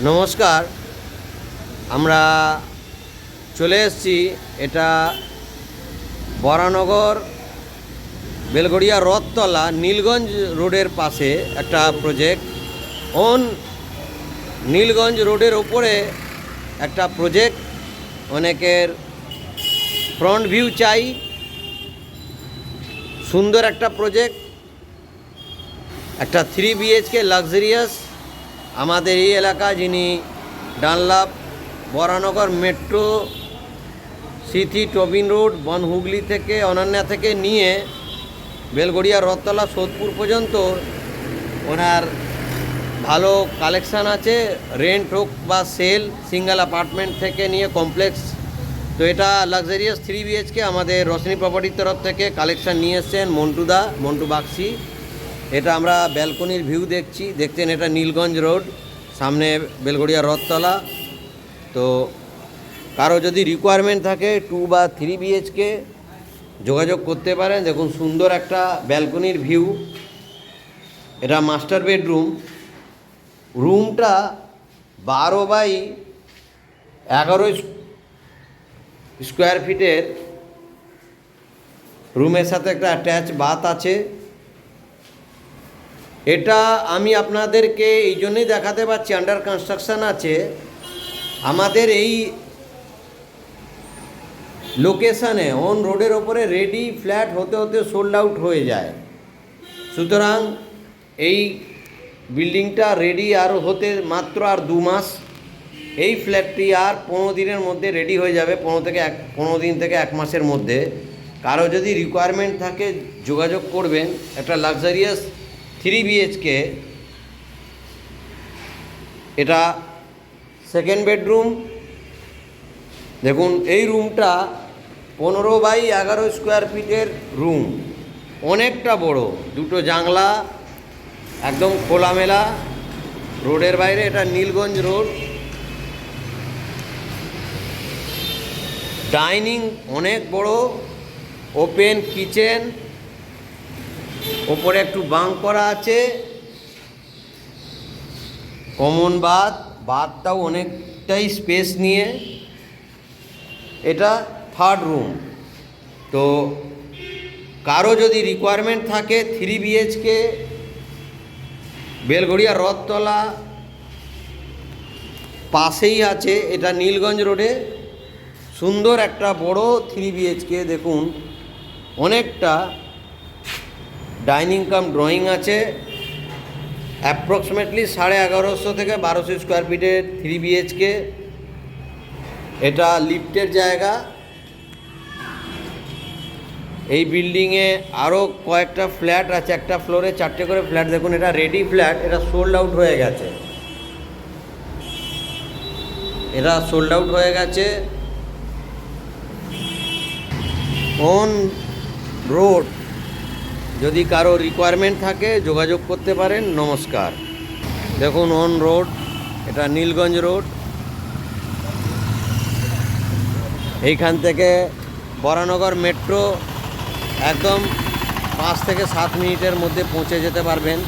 নমস্কার। আমরা চলে এসেছি, এটা বরানগর বেলগড়িয়া রথতলা নীলগঞ্জ রোডের পাশে একটা প্রজেক্ট। নীলগঞ্জ রোডের ওপরে একটা প্রজেক্ট, অনেকের ফ্রন্ট ভিউ চাই, সুন্দর একটা প্রজেক্ট, একটা 3 BHK লাক্সারিয়াস। আমাদের এই এলাকা, যিনি Dunlop Baranagar metro city Tobin road Bonhooghly থেকে অনন্যা থেকে নিয়ে বেলগড়িয়া রথতলা সোদপুর পর্যন্ত ওনার ভালো কালেকশান আছে, রেন্ট হোক বা সেল, সিঙ্গেল অ্যাপার্টমেন্ট থেকে নিয়ে কমপ্লেক্স। তো এটা লাক্সারিয়াস 3 BHK আমাদের রোশনি প্রপার্টির তরফ থেকে কালেকশান নিয়ে এসছেন মন্টু বাক্সি। এটা আমরা ব্যালকনির ভিউ দেখছেন, এটা নীলগঞ্জ রোড, সামনে বেলগড়িয়া রথতলা। তো কারো যদি রিকোয়ারমেন্ট থাকে 2 বা 3 BHK যোগাযোগ করতে পারেন। দেখুন সুন্দর একটা ব্যালকনির ভিউ। এটা মাস্টার বেডরুম। রুমটা 12 বাই 11 স্কোয়ার ফিটের। রুমের সাথে একটা অ্যাটাচ বাথ আছে। এটা আমি আপনাদেরকে এই জন্যই দেখাতে পারছি, আন্ডার কনস্ট্রাকশান আছে। আমাদের এই লোকেশানে অন রোডের ওপরে রেডি ফ্ল্যাট হতে হতে সোল্ড আউট হয়ে যায়। সুতরাং এই বিল্ডিংটা রেডি আর হতে মাত্র আর 2 মাস। এই ফ্ল্যাটটি আর 15 দিনের মধ্যে রেডি হয়ে যাবে, 15 দিন থেকে 1 মাসের মধ্যে। কারো যদি রিকোয়ারমেন্ট থাকে যোগাযোগ করবেন। একটা লাক্সারিয়াস 3 BHK, এটা সেকেন্ড বেডরুম। দেখুন এই রুমটা 15 বাই 11 স্কোয়ার ফিটের রুম, অনেকটা বড়। 2টো জানলা, একদম খোলামেলা, রোডের বাইরে। এটা নীলগঞ্জ রোড। ডাইনিং অনেক বড়, ওপেন কিচেন, ওপরে একটু বাঙ্ক করা আছে, কমন বাথটাও অনেকটাই স্পেস নিয়ে। এটা থার্ড রুম। তো কারো যদি রিকোয়ারমেন্ট থাকে 3 BHK বেলগড়িয়া রথতলা পাশেই আছে, এটা নীলগঞ্জ রোডে। সুন্দর একটা বড় 3 BHK। দেখুন অনেকটা ডাইনিং কাম ড্রয়িং আছে। অ্যাপ্রক্সিমেটলি 1150 থেকে 1200 স্কোয়ার ফিটের 3 BHK। এটা লিফটের জায়গা। এই বিল্ডিংয়ে আরও কয়েকটা ফ্ল্যাট আছে, একটা ফ্লোরে 4টে করে ফ্ল্যাট। দেখুন এটা রেডি ফ্ল্যাট, এটা সোল্ড আউট হয়ে গেছে। অন রোড যদি কারো রিকোয়ারমেন্ট থাকে যোগাযোগ করতে পারেন। নমস্কার। দেখুন অন রোড, এটা নীলগঞ্জ রোড। এইখান থেকে বরানগর মেট্রো একদম 5 থেকে 7 মিনিটের মধ্যে পৌঁছে যেতে পারবেন।